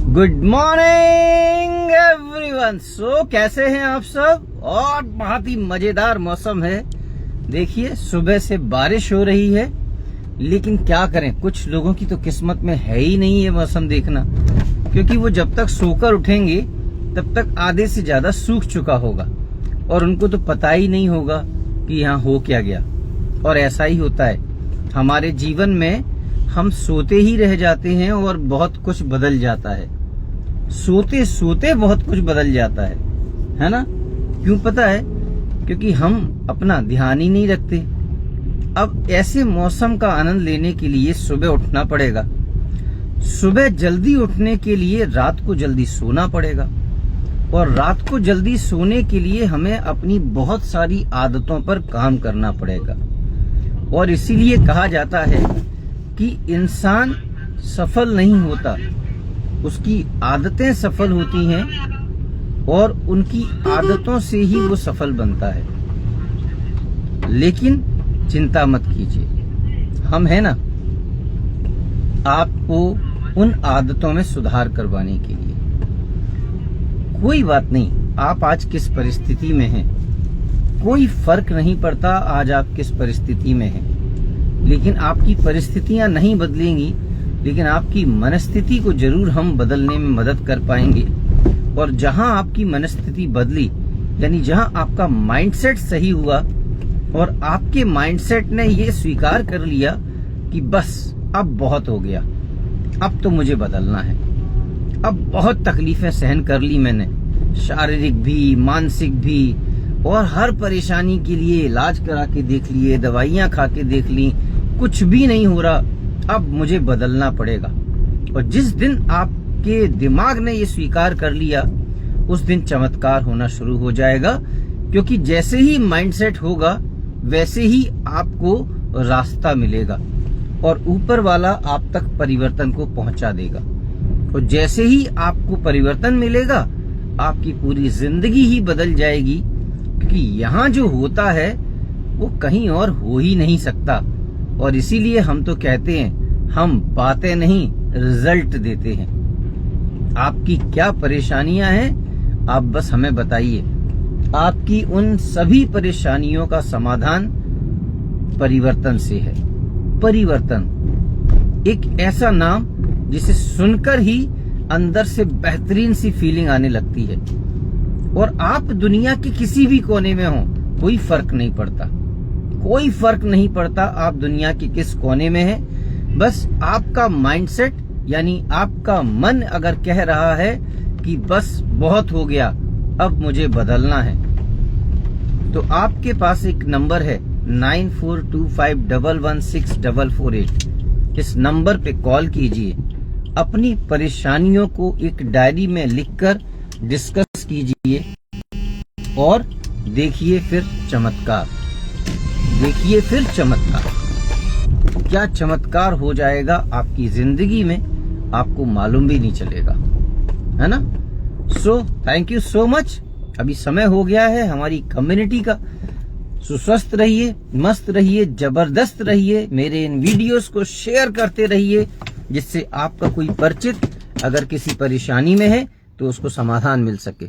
Good morning everyone. सो कैसे हैं आप सब। और बहुत ही मजेदार मौसम है। देखिए सुबह से बारिश हो रही है, लेकिन क्या करें, कुछ लोगों की तो किस्मत में है ही नहीं ये मौसम देखना, क्योंकि वो जब तक सोकर उठेंगे तब तक आधे से ज्यादा सूख चुका होगा और उनको तो पता ही नहीं होगा कि यहाँ हो क्या गया। और ऐसा ही होता है हमारे जीवन में, हम सोते ही रह जाते हैं और बहुत कुछ बदल जाता है। सोते सोते बहुत कुछ बदल जाता है ना। क्यों पता है? क्योंकि हम अपना ध्यान ही नहीं रखते। अब ऐसे मौसम का आनंद लेने के लिए सुबह उठना पड़ेगा। सुबह जल्दी उठने के लिए रात को जल्दी सोना पड़ेगा, और रात को जल्दी सोने के लिए हमें अपनी बहुत सारी आदतों पर काम करना पड़ेगा। और इसीलिए कहा जाता है कि इंसान सफल नहीं होता, उसकी आदतें सफल होती हैं और उनकी आदतों से ही वो सफल बनता है। लेकिन चिंता मत कीजिए, हम है ना आपको उन आदतों में सुधार करवाने के लिए। कोई बात नहीं, आप आज किस परिस्थिति में हैं, कोई फर्क नहीं पड़ता आज आप किस परिस्थिति में हैं, लेकिन आपकी परिस्थितियां नहीं बदलेंगी, लेकिन आपकी मनस्थिति को जरूर हम बदलने में मदद कर पाएंगे। और जहां आपकी मनस्थिति बदली, यानी जहां आपका माइंडसेट सही हुआ और आपके माइंडसेट ने ये स्वीकार कर लिया कि बस अब बहुत हो गया, अब तो मुझे बदलना है, अब बहुत तकलीफें सहन कर ली मैंने, शारीरिक भी मानसिक भी, और हर परेशानी के लिए इलाज करा के देख लिए, दवाइयां खा के देख ली, कुछ भी नहीं हो रहा, अब मुझे बदलना पड़ेगा। और जिस दिन आपके दिमाग ने ये स्वीकार कर लिया, उस दिन चमत्कार होना शुरू हो जाएगा। क्योंकि जैसे ही माइंडसेट होगा वैसे ही आपको रास्ता मिलेगा और ऊपर वाला आप तक परिवर्तन को पहुंचा देगा। और जैसे ही आपको परिवर्तन मिलेगा, आपकी पूरी जिंदगी ही बदल जाएगी, क्योंकि यहाँ जो होता है वो कहीं और हो ही नहीं सकता। और इसीलिए हम तो कहते हैं, हम बातें नहीं रिजल्ट देते हैं। आपकी क्या परेशानियां हैं, आप बस हमें बताइए। आपकी उन सभी परेशानियों का समाधान परिवर्तन से है। परिवर्तन एक ऐसा नाम जिसे सुनकर ही अंदर से बेहतरीन सी फीलिंग आने लगती है। और आप दुनिया के किसी भी कोने में हो, कोई फर्क नहीं पड़ता, कोई फर्क नहीं पड़ता आप दुनिया के किस कोने में हैं। बस आपका माइंडसेट, यानी आपका मन अगर कह रहा है कि बस बहुत हो गया, अब मुझे बदलना है, तो आपके पास एक नंबर है 9425116448। इस नंबर पे कॉल कीजिए, अपनी परेशानियों को एक डायरी में लिखकर डिस्कस कीजिए और देखिए फिर चमत्कार। देखिए फिर चमत्कार, क्या चमत्कार हो जाएगा आपकी जिंदगी में, आपको मालूम भी नहीं चलेगा, है ना। So thank you so much. अभी समय हो गया है हमारी कम्युनिटी का। सुस्वस्थ रहिए, मस्त रहिए, जबरदस्त रहिए। मेरे इन वीडियोस को शेयर करते रहिए, जिससे आपका कोई परिचित अगर किसी परेशानी में है तो उसको समाधान मिल सके।